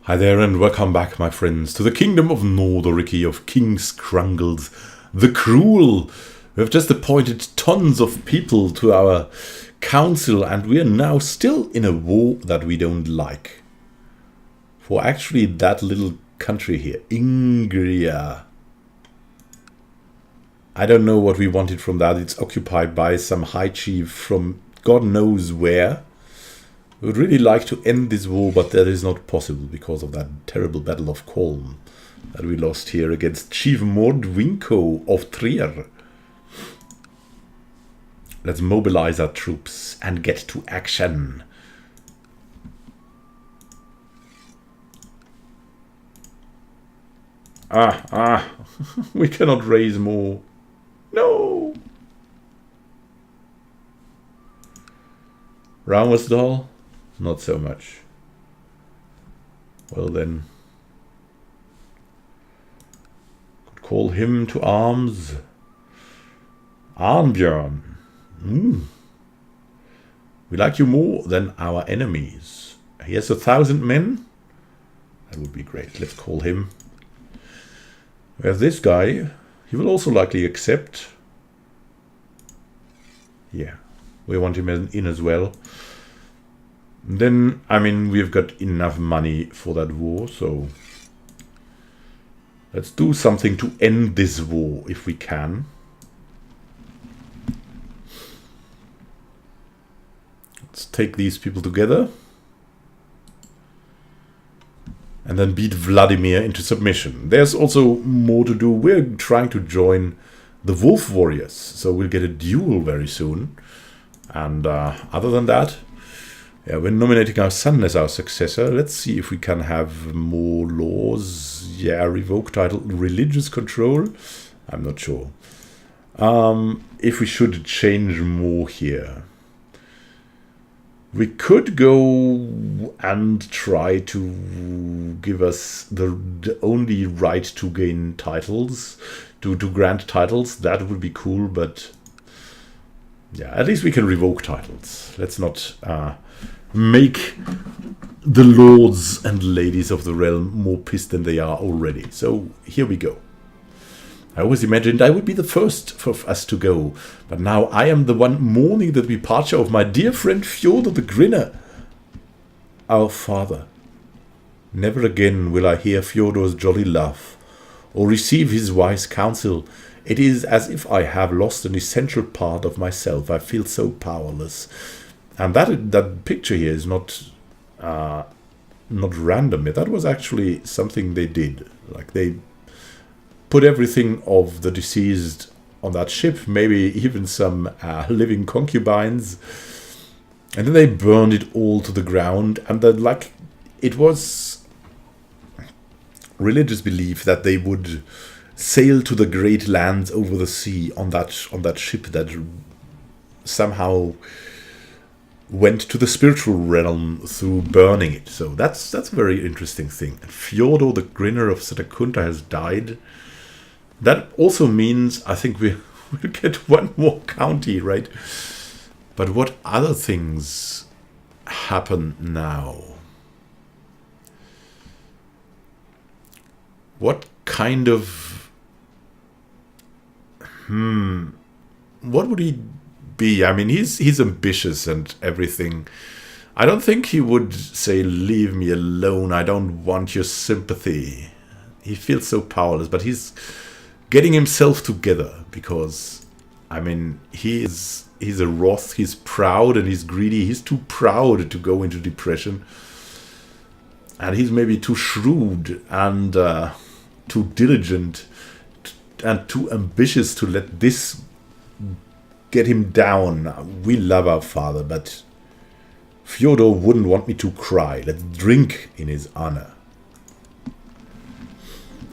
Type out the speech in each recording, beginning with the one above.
Hi there and welcome back, my friends, to the kingdom of Nordoriki of King Scrungles the Cruel. We have just appointed tons of people to our council and we are now still in a war that we don't like. For actually that little country here, Ingria. I don't know what we wanted from that. It's occupied by some high chief from God knows where. We would really like to end this war, but that is not possible because of that terrible Battle of Kolm that we lost here against Chief Mordwinko of Trier. Let's mobilize our troops and get to action. We cannot raise more. No! Raumersdal? Not so much. Well then, could call him to arms. Arnbjörn. We like you more than our enemies. He has 1,000 men. That would be great. Let's call him. We have this guy. He will also likely accept. Yeah, we want him in as well. Then, I mean, we've got enough money for that war, so let's do something to end this war if we can. Let's take these people together and then beat Vladimir into submission. There's also more to do. We're trying to join the Wolf Warriors, so we'll get a duel very soon. And other than that, yeah, we're nominating our son as our successor. Let's see if we can have more laws. Yeah, revoke title, religious control. I'm not sure. If we should change more here. We could go and try to give us the only right to gain titles, to grant titles. That would be cool, but yeah, at least we can revoke titles. Let's not make the lords and ladies of the realm more pissed than they are already. So here we go. I always imagined I would be the first for us to go, but now I am the one mourning the departure of my dear friend Fjordur the Grinner, our father. Never again will I hear Fjordur's jolly laugh, or receive his wise counsel. It is as if I have lost an essential part of myself. I feel so powerless. And that picture here is not random. That was actually something they did. Like they put everything of the deceased on that ship, maybe even some living concubines, and then they burned it all to the ground. And then, like, it was religious belief that they would sail to the great lands over the sea on that ship that somehow went to the spiritual realm through burning it. So that's a very interesting thing. And Fjordur the Grinner of Satakunta has died. That also means I think we'll get one more county, right? But what other things happen now? What kind of what would he be? I mean, he's ambitious and everything. I don't think he would say, leave me alone, I don't want your sympathy. He feels so powerless, but he's getting himself together because, I mean, he's a wrath, he's proud and he's greedy. He's too proud to go into depression. And he's maybe too shrewd and too diligent and too ambitious to let this get him down. We love our father, but Fjordur wouldn't want me to cry. Let's drink in his honor.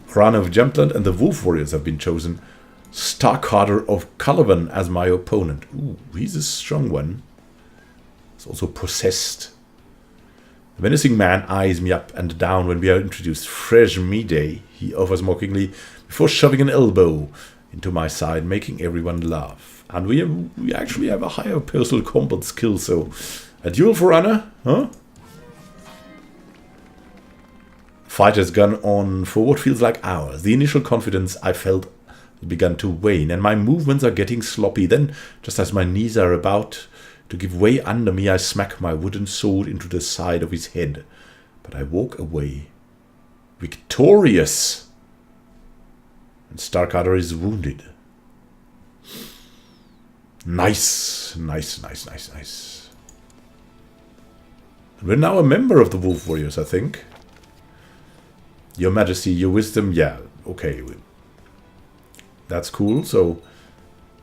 Hrana of Jumpland and the Wolf Warriors have been chosen. Starkharder of Calavan as my opponent. Ooh, he's a strong one. He's also possessed. The menacing man eyes me up and down when we are introduced. Fresh me day, he offers mockingly, before shoving an elbow into my side, making everyone laugh. And we actually have a higher personal combat skill, so a duel for honor, huh? Fight has gone on for what feels like hours. The initial confidence I felt began to wane, and my movements are getting sloppy. Then, just as my knees are about to give way under me, I smack my wooden sword into the side of his head. But I walk away, victorious. And Starkadder is wounded. Nice, nice, nice, nice, nice. We're now a member of the Wolf Warriors, I think. Your Majesty, your wisdom, yeah, okay. That's cool. So,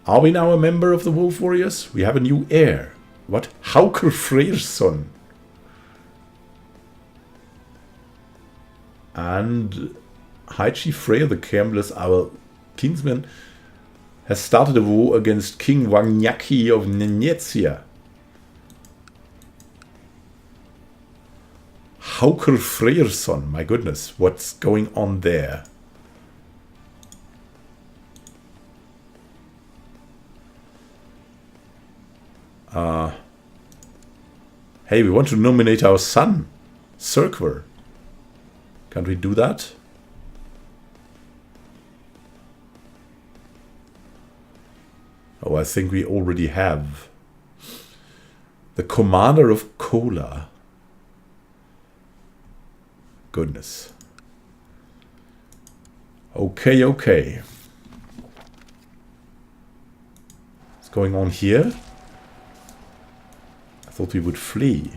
are we now a member of the Wolf Warriors? We have a new heir. What? Hauker Freyr's son. And High Chief Freyr the Cameless, our kinsman, has started a war against King Wanyaki of Nenetsia. Hauker Freyr's son, my goodness, what's going on there? Hey, we want to nominate our son, Cirquer. Can't we do that? Oh, I think we already have. The commander of Kola. Goodness. Okay, okay. What's going on here? I thought we would flee.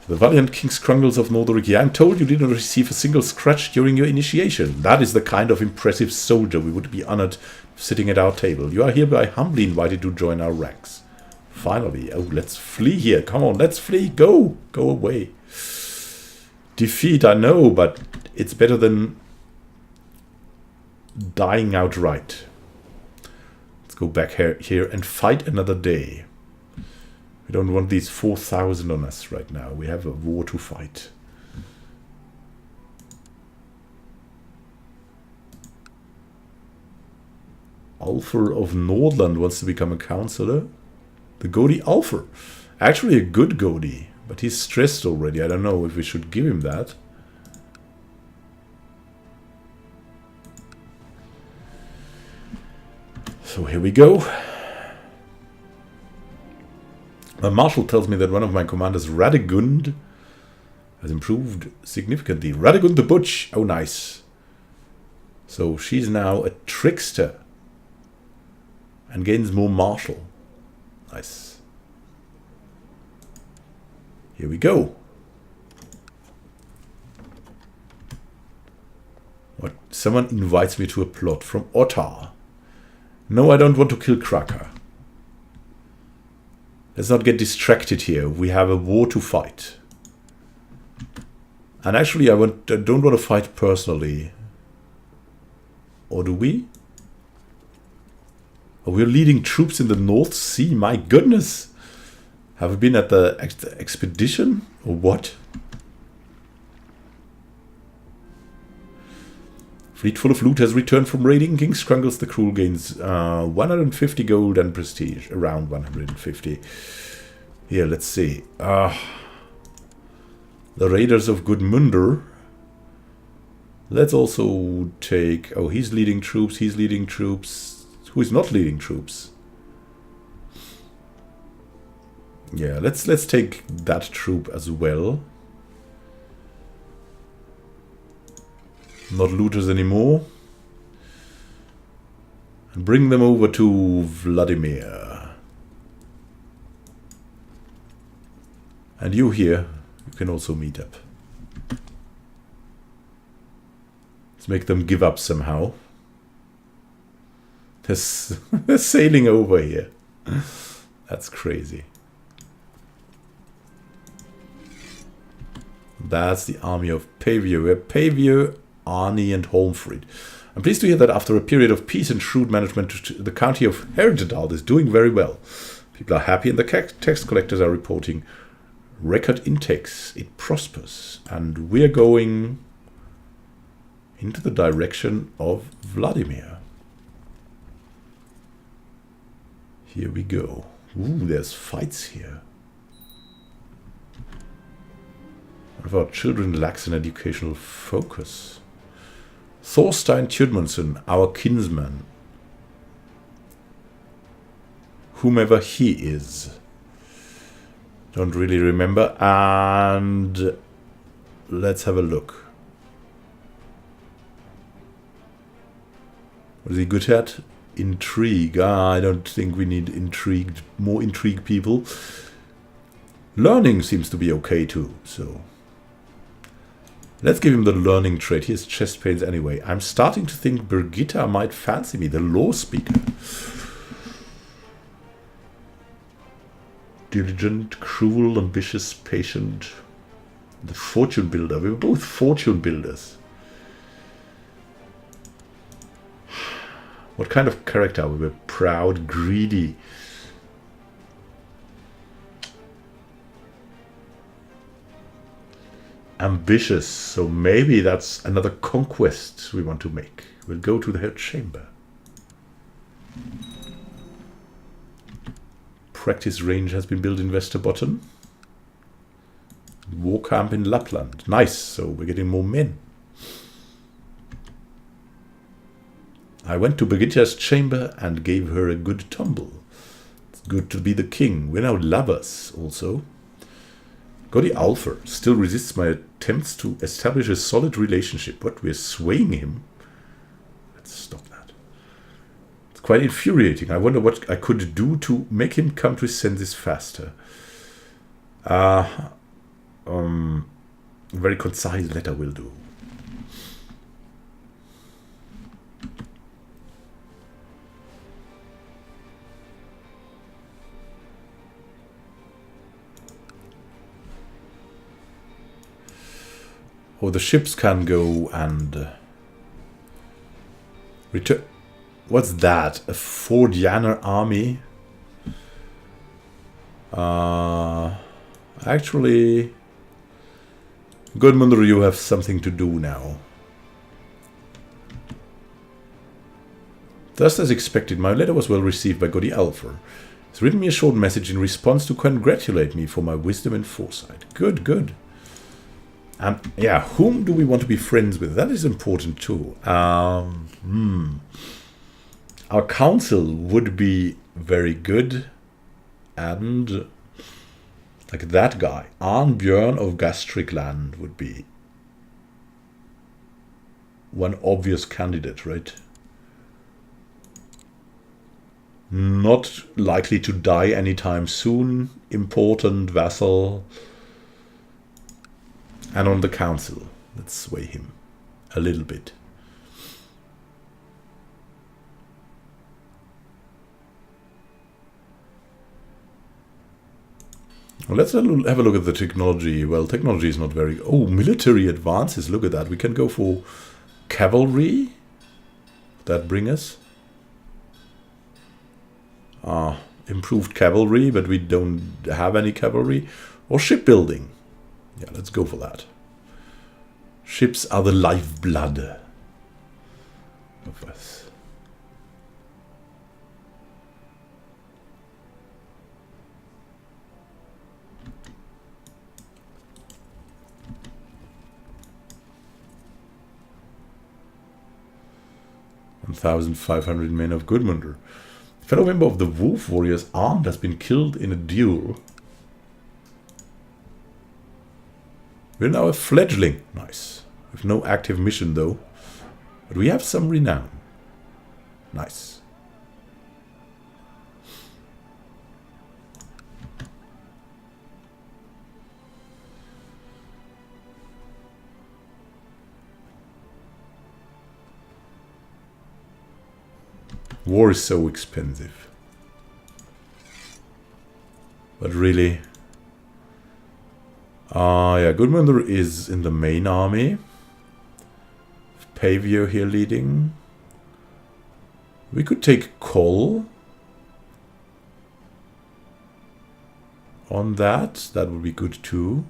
The valiant King Scrungles of Nordorikia. I'm told you didn't receive a single scratch during your initiation. That is the kind of impressive soldier we would be honored sitting at our table. You are hereby humbly invited to join our ranks. Finally. Oh, let's flee here. Come on, let's flee. Go. Go away. Defeat, I know, but it's better than dying outright. Let's go back here and fight another day. We don't want these 4,000 on us right now. We have a war to fight. Ulfr of Nordland wants to become a counselor. The Godi Ulfr. Actually a good Godi, but he's stressed already. I don't know if we should give him that. So here we go. My marshal tells me that one of my commanders, Radegund, has improved significantly. Radegund the Butch. Oh, nice. So she's now a trickster. And gains more martial. Nice. Here we go. What? Someone invites me to a plot from Ottar. No, I don't want to kill Kraka. Let's not get distracted here. We have a war to fight. And actually, I don't want to fight personally. Or do we? Oh, we're leading troops in the North Sea. My goodness. Have we been at the expedition? Or what? Fleet full of loot has returned from raiding. King Scrungles the Cruel gains 150 gold and prestige. Around 150. Here, let's see. The Raiders of Gudmundur. Let's also take... Oh, he's leading troops. He's leading troops. Who is not leading troops? Yeah, let's take that troop as well. Not looters anymore. And bring them over to Vladimir. And you here, you can also meet up. Let's make them give up somehow. They're sailing over here. That's crazy. That's the army of Pavio. We have Pavio, Arni, and Holmfrid. I'm pleased to hear that after a period of peace and shrewd management, the county of Herentdal is doing very well. People are happy and the tax collectors are reporting record intakes. It prospers. And we're going into the direction of Vladimir. Here we go. Ooh, there's fights here. One of our children lacks an educational focus. Thorstein Tjudmundsen, our kinsman. Whomever he is. Don't really remember. And let's have a look. What is he good at? Intrigue. I don't think we need more intrigued people. Learning seems to be okay too, so let's give him the learning trait. He has chest pains anyway. I'm starting to think Birgitta might fancy me, the law speaker. Diligent, cruel, ambitious, patient. The fortune builder. We were both fortune builders. What kind of character? We were proud, greedy. Ambitious. So maybe that's another conquest we want to make. We'll go to her chamber. Practice range has been built in Västerbotten. War camp in Lapland. Nice. So we're getting more men. I went to Birgitta's chamber and gave her a good tumble. It's good to be the king. We're now lovers also. Godi Alfer still resists my attempts to establish a solid relationship. What? We're swaying him? Let's stop that. It's quite infuriating. I wonder what I could do to make him come to his senses faster. A very concise letter will do. Oh, the ships can go and return. What's that? A Fordianer army? Actually, Gudmundur, you have something to do now. Just as expected, my letter was well received by Godi Alfer. He's written me a short message in response to congratulate me for my wisdom and foresight. Good, good. And yeah, whom do we want to be friends with? That is important too. Our council would be very good. And like that guy, Arnbjörn of Gastric Land would be one obvious candidate, right? Not likely to die anytime soon. Important vassal. And on the council, let's sway him a little bit. Well, let's have a look at the technology. Well, technology is not very... Oh, military advances. Look at that. We can go for cavalry. That bring us? Improved cavalry, but we don't have any cavalry. Or shipbuilding. Yeah, let's go for that. Ships are the lifeblood of us. $1,500 men of Gudmundur. A fellow member of the Wolf Warriors armed has been killed in a duel. We're now a fledgling. Nice. With no active mission though. But we have some renown. Nice. War is so expensive. But really... yeah, Gudmundur is in the main army. Pavio here leading. We could take Kol on that. That would be good too.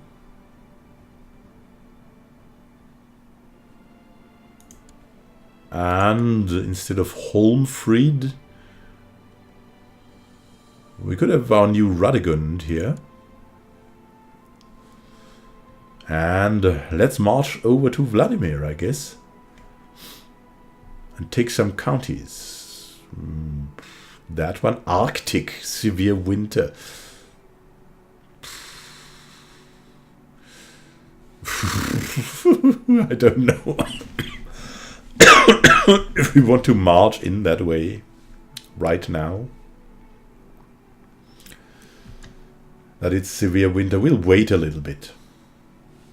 And instead of Holmfried, we could have our new Radegund here. And let's march over to Vladimir, I guess. And take some counties. That one, Arctic, severe winter. I don't know. If we want to march in that way right now. That it's severe winter. We'll wait a little bit.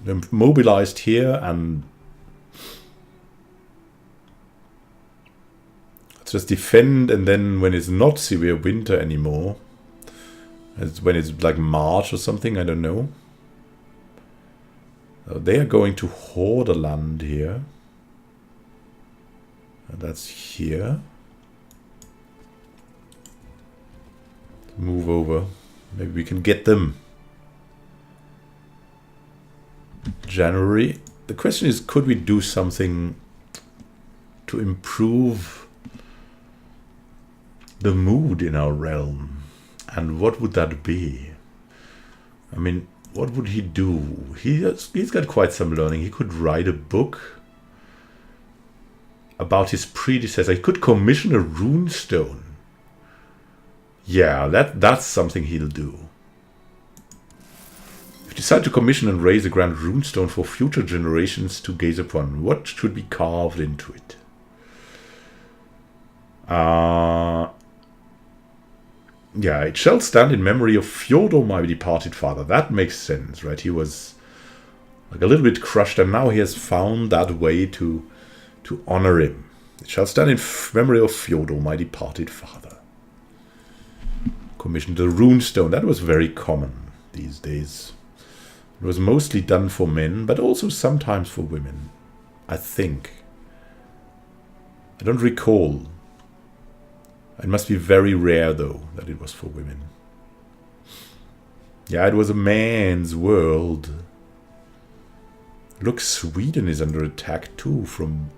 We're mobilized here and let's just defend, and then when it's not severe winter anymore, it's when it's like March or something, I don't know. So they are going to Hordaland here. And that's here. Move over. Maybe we can get them. January. The question is, could we do something to improve the mood in our realm? And what would that be? I mean, what would he do? He's got quite some learning. He could write a book about his predecessor. He could commission a rune stone. Yeah, that's something he'll do. If you decide to commission and raise a grand rune stone for future generations to gaze upon, what should be carved into it? Yeah, it shall stand in memory of Fjordor, my departed father. That makes sense, right? He was like a little bit crushed, and now he has found that way to honor him. It shall stand in memory of Fjordor, my departed father. Commissioned the runestone. That was very common these days. It was mostly done for men, but also sometimes for women, I think. I don't recall. It must be very rare, though, that it was for women. Yeah, it was a man's world. Look, Sweden is under attack too. From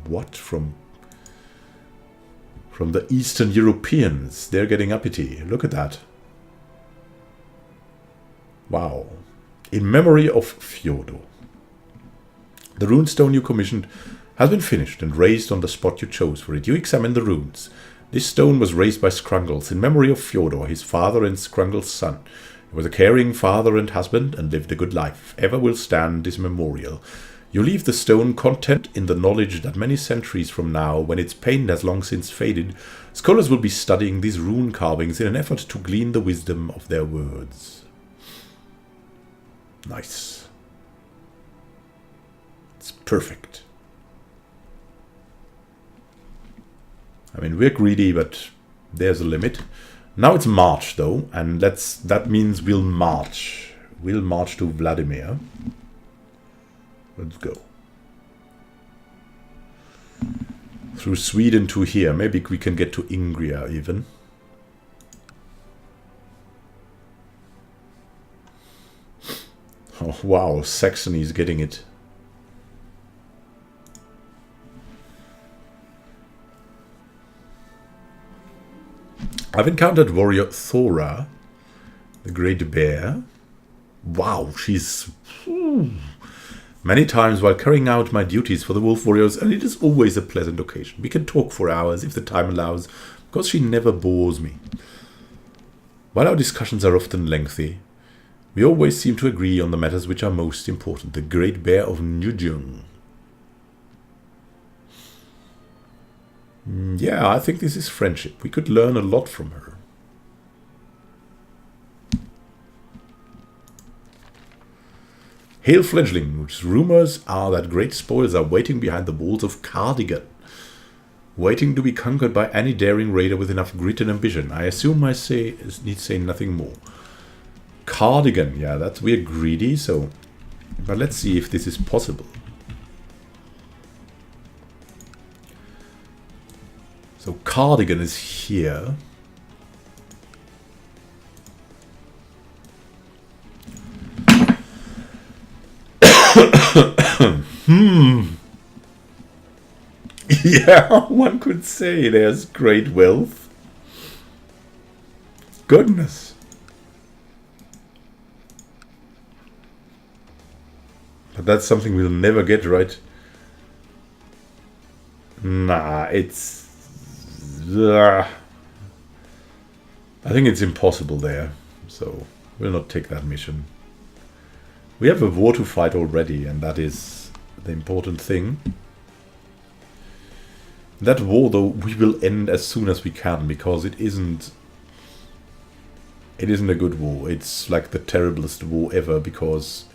what? From the Eastern Europeans. They're getting uppity. Look at that. Wow. In memory of Fjordor. The runestone you commissioned has been finished and raised on the spot you chose for it. You examine the runes. This stone was raised by Scrungles in memory of Fjordor, his father and Scrungles' son. He was a caring father and husband and lived a good life. Ever will stand this memorial. You leave the stone content in the knowledge that many centuries from now, when its pain has long since faded, scholars will be studying these rune carvings in an effort to glean the wisdom of their words. Nice. It's perfect. I mean, we're greedy, but there's a limit. Now it's March, though, and that means we'll march. We'll march to Vladimir. Let's go. Through Sweden to here. Maybe we can get to Ingria even. Oh, wow, Saxony is getting it. I've encountered warrior Thora, the Great Bear. Wow, she's... many times while carrying out my duties for the Wolf Warriors, and it is always a pleasant occasion. We can talk for hours if the time allows, because she never bores me. While our discussions are often lengthy, we always seem to agree on the matters which are most important. The Great Bear of Njung. Yeah, I think this is friendship. We could learn a lot from her. Hail Fledgling, whose rumors are that great spoils are waiting behind the walls of Cardigan, waiting to be conquered by any daring raider with enough grit and ambition. I assume I need say nothing more. Cardigan, yeah, that's we're greedy, so... But let's see if this is possible. So Cardigan is here. Yeah, one could say there's great wealth. Goodness. But that's something we'll never get, right? Nah, it's... I think it's impossible there. So, we'll not take that mission. We have a war to fight already, and that is the important thing. That war, though, we will end as soon as we can, because it isn't a good war. It's like the terriblest war ever, because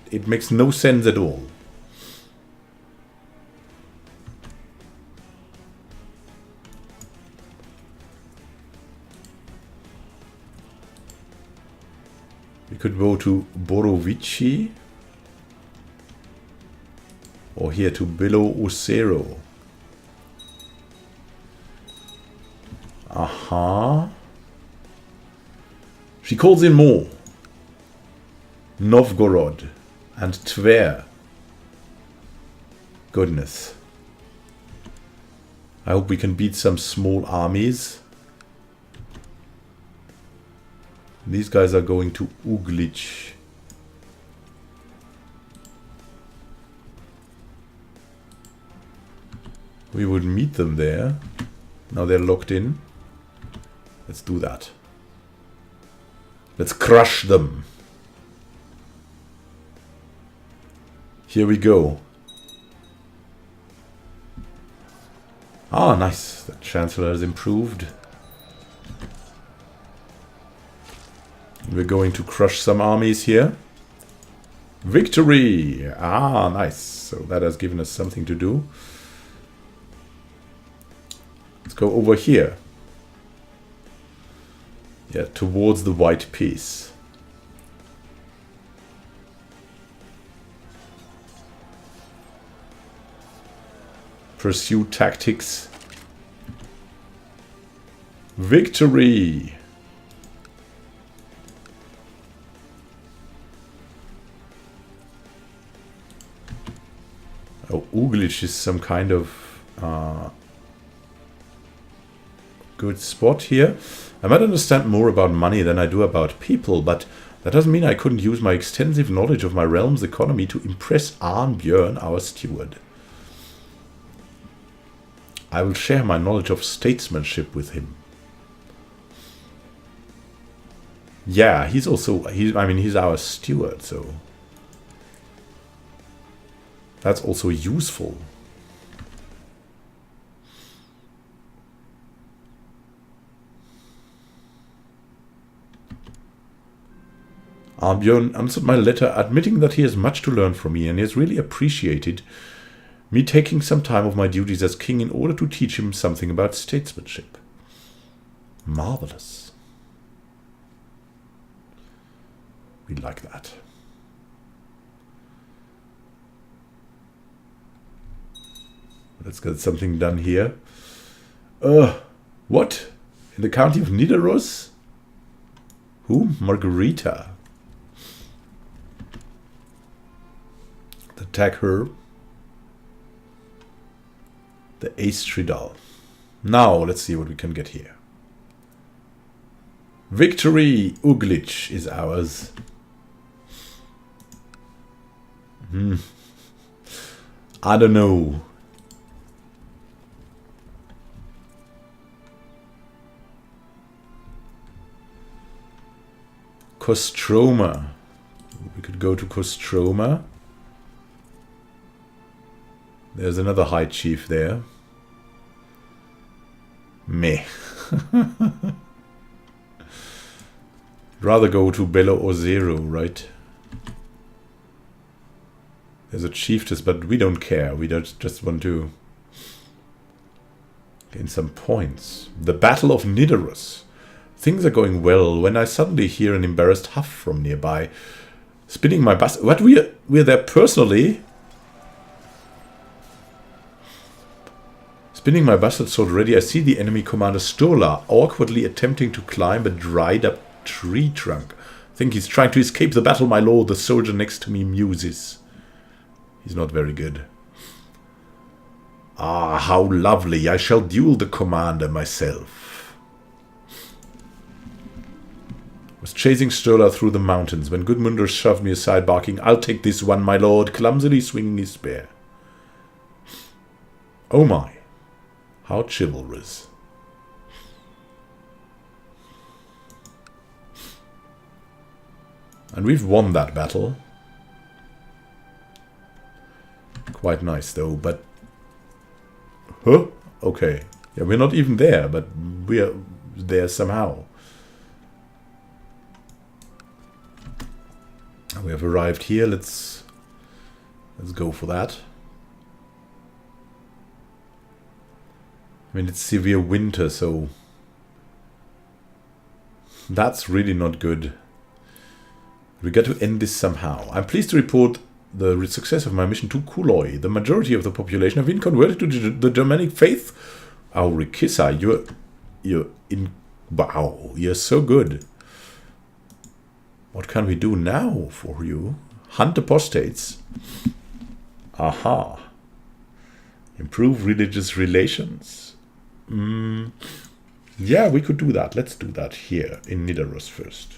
it makes no sense at all. We could go to Borovici, or here to Below Osero. Aha. She calls in more. Novgorod and Tver. Goodness. I hope we can beat some small armies. These guys are going to Uglitch. We would meet them there. Now they're locked in. Let's do that. Let's crush them. Here we go. Ah, nice. The Chancellor has improved. We're going to crush some armies here. Victory! Ah, nice. So that has given us something to do. Let's go over here. Yeah, towards the white piece. Pursue tactics. Victory! Oh, Uglitch is some kind of good spot here. I might understand more about money than I do about people, but that doesn't mean I couldn't use my extensive knowledge of my realm's economy to impress Arnbjörn, our steward. I will share my knowledge of statesmanship with him. Yeah, he's our steward, so that's also useful. Arnbjörn answered my letter admitting that he has much to learn from me and he has really appreciated me taking some time of my duties as king in order to teach him something about statesmanship. Marvelous. We like that. Let's get something done here. What? In the county of Nidaros? Who? Margarita. Attack her. The Aestridal. Now, let's see what we can get here. Victory! Uglitch is ours. I don't know. Kostroma. We could go to Kostroma. There's another high chief there. Meh. Rather go to Belo Ozero, right? There's a chiefess, but we don't care. We don't just want to gain some points. The Battle of Nidaros. Things are going well when I suddenly hear an embarrassed huff from nearby. Spinning my bus. What? We're there personally? Spinning my bastard sword ready, I see the enemy commander Stola awkwardly attempting to climb a dried up tree trunk. I think he's trying to escape the battle, my lord. The soldier next to me muses. He's not very good. Ah, how lovely. I shall duel the commander myself. Was chasing Sturla through the mountains when Gudmundur shoved me aside, barking, "I'll take this one, my lord," clumsily swinging his spear. Oh my, how chivalrous. And we've won that battle. Quite nice though, but... Huh? Okay. Yeah, we're not even there, but we're there somehow. We have arrived here. Let's go for that. I mean, it's severe winter, so that's really not good. We got to end this somehow. I'm pleased to report the success of my mission to Kuloi. The majority of the population have been converted to the Germanic faith. Oh, Rikissa, you're in... Wow, you're so good. What can we do now for you? Hunt apostates. Aha. Improve religious relations. Yeah, we could do that. Let's do that here in Nidaros first.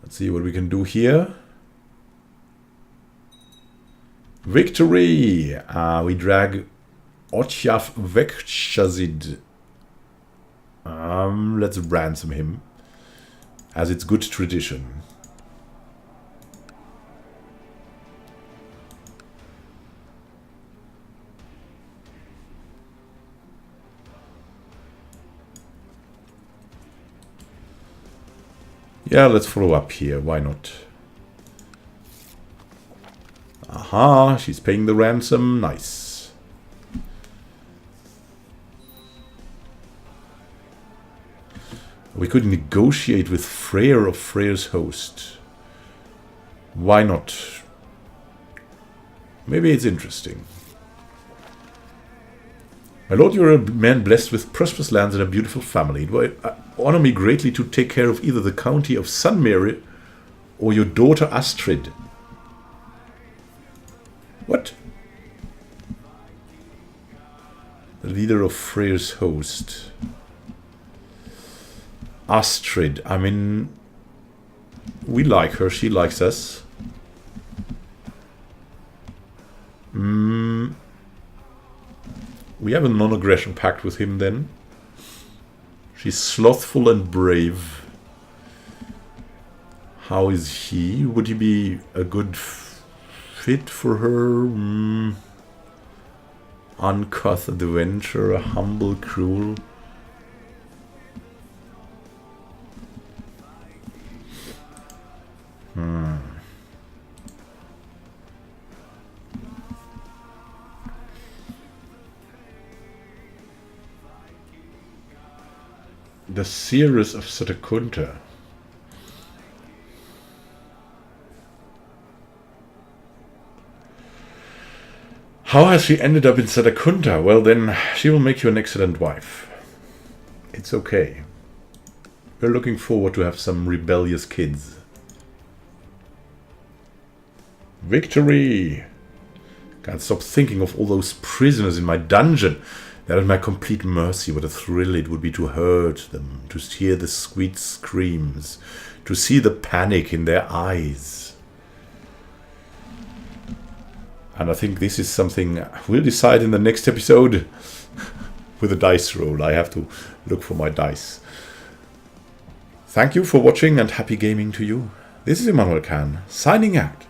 Let's see what we can do here. Victory! We drag Otjaf Vekshazid. Let's ransom him, as it's good tradition. Yeah, let's follow up here. Why not? Aha, she's paying the ransom. Nice. We could negotiate with Freyr of Freyr's host. Why not? Maybe it's interesting. My lord, you're a man blessed with prosperous lands and a beautiful family. It would honor me greatly to take care of either the county of Sunmere or your daughter Astrid. What? The leader of Freyr's host. Astrid. I mean, we like her. She likes us. We have a non-aggression pact with him then. She's slothful and brave. How is he? Would he be a good fit for her? Uncouth adventurer, humble, cruel. The Seers of Satakunta. How has she ended up in Satakunta? Well then, she will make you an excellent wife. It's okay. We're looking forward to have some rebellious kids. Victory! Can't stop thinking of all those prisoners in my dungeon. They're at my complete mercy. What a thrill it would be to hurt them, to hear the sweet screams, to see the panic in their eyes. And I think this is something we'll decide in the next episode with a dice roll. I have to look for my dice. Thank you for watching and happy gaming to you. This is Immanuel Khan, signing out.